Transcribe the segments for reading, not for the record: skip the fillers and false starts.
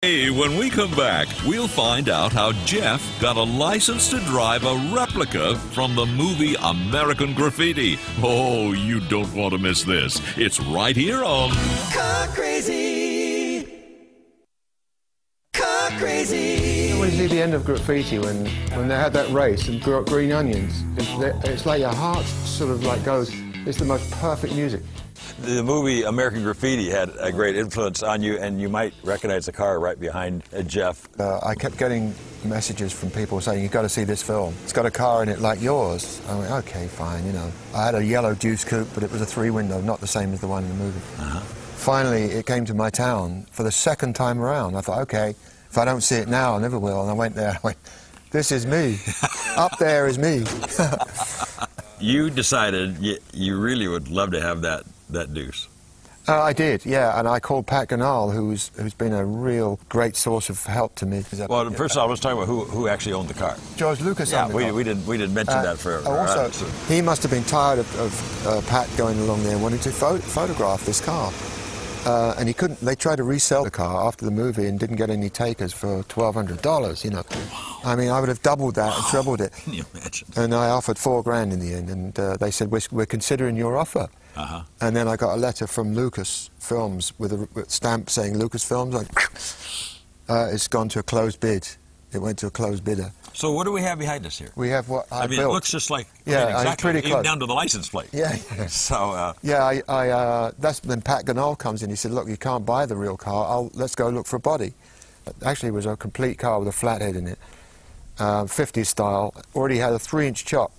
Hey, when we come back, we'll find out how Jeff got a license to drive a replica from the movie American Graffiti. Oh, you don't want to miss this. It's right here on Car Crazy. Car Crazy. When you see the end of Graffiti, when they had that race and green onions, it's like your heart sort of like goes, it's the most perfect music. The movie American Graffiti had a great influence on you, and you might recognize the car right behind Jeff. I kept getting messages from people saying, you've got to see this film. It's got a car in it like yours. I went, okay, fine, you know. I had a yellow Deuce Coupe, but it was a three-window, not the same as the one in the movie. Finally, it came to my town for the second time around. I thought, okay, if I don't see it now, I never will. And I went there, I went, this is me. Up there is me. You decided you really would love to have that Deuce. I did, yeah, and I called Pat Ganal, who's been a real great source of help to me. Well, first of all, let's talk about who actually owned the car. George Lucas owned the car. we didn't mention that for also, he must have been tired of Pat going along there wanting to photograph this car. And he couldn't. They tried to resell the car after the movie and didn't get any takers for $1,200, you know. I mean, I would have doubled that and trebled it. Can you imagine? And I offered $4 grand in the end, and they said, we're considering your offer. And then I got a letter from Lucas Films with a stamp saying Lucas Films. It's gone to a closed bid. It went to a closed bidder. So what do we have behind us here? We have what I mean, built. It looks just like, exactly. Pretty close. Even down to the license plate. Yeah. So that's when Pat Ganal comes in. He said, look, you can't buy the real car. Let's go look for a body. Actually, it was a complete car with a flathead in it, 50s style. Already had a 3-inch chop,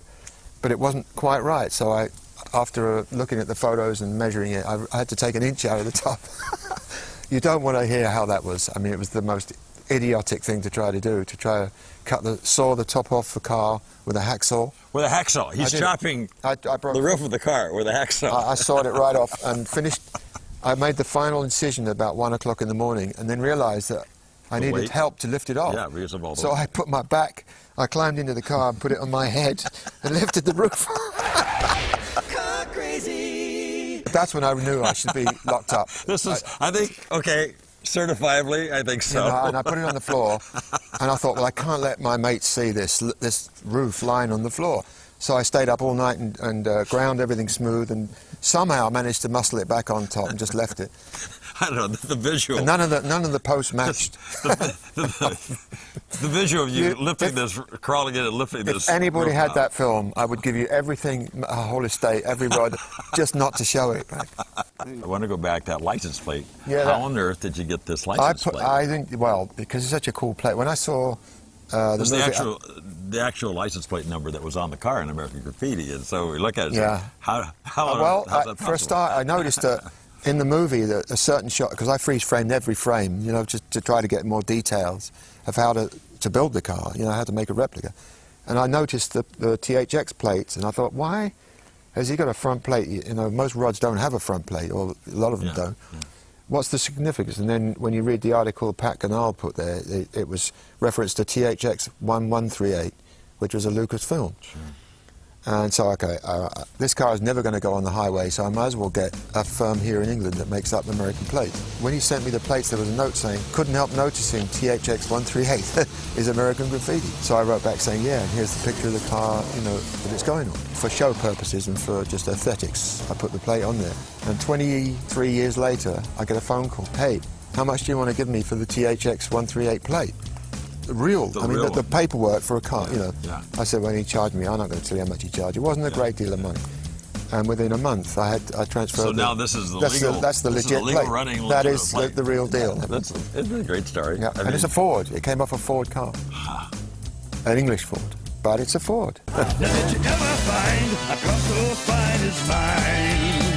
but it wasn't quite right. So after looking at the photos and measuring it, I had to take an inch out of the top. You don't want to hear how that was. I mean, it was the most idiotic thing to try to saw the top off the car with a hacksaw. With a hacksaw? He's chopping the roof of the car with a hacksaw. I sawed it right off and finished. I made the final incision about 1 o'clock in the morning and then realized that I needed help to lift it off. Yeah, because of all those. So I put my back, I climbed into the car and put it on my head and lifted the roof. Car Crazy. That's when I knew I should be locked up. This is, I think, okay, certifiably, I think so. You know, and I put it on the floor, and I thought, well, I can't let my mates see this roof lying on the floor. So I stayed up all night and ground everything smooth, and somehow managed to muscle it back on top and just left it. I don't know, the visual. And none of the posts matched. The visual of you lifting this, crawling in and lifting this. If anybody had that film, I would give you everything, a whole estate, every rod, just not to show it. I want to go back to that license plate. Yeah, how on earth did you get this license plate? I think, well, because it's such a cool plate. When I saw the actual license plate number that was on the car in American Graffiti, and so we look at it. Yeah. How's that possible? For a start, I noticed that in the movie that a certain shot, because I freeze framed every frame, you know, just to try to get more details of how to build the car, you know, how to make a replica. And I noticed the THX plates, and I thought, why has he got a front plate? You know, most rods don't have a front plate, or a lot of them don't. Yeah. What's the significance? And then when you read the article Pat Ganal put there, it was reference to THX 1138, which was a Lucas film. Sure. And so, okay, this car is never going to go on the highway, so I might as well get a firm here in England that makes up American plates. When he sent me the plates, there was a note saying, couldn't help noticing THX 138 is American Graffiti. So I wrote back saying, yeah, and here's the picture of the car, you know, that it's going on. For show purposes and for just aesthetics, I put the plate on there. And 23 years later, I get a phone call. Hey, how much do you want to give me for the THX 138 plate? The paperwork for a car, you know. Yeah. I said, when he charged me, I'm not going to tell you how much he charged. It wasn't a great deal of money. And within a month, I transferred. So now this is that's the legit plate. Running that is the real deal. Yeah, it's a great story. Yeah. And it's a Ford. It came off a Ford car. An English Ford. But it's a Ford. Did you ever find a car so fine as mine?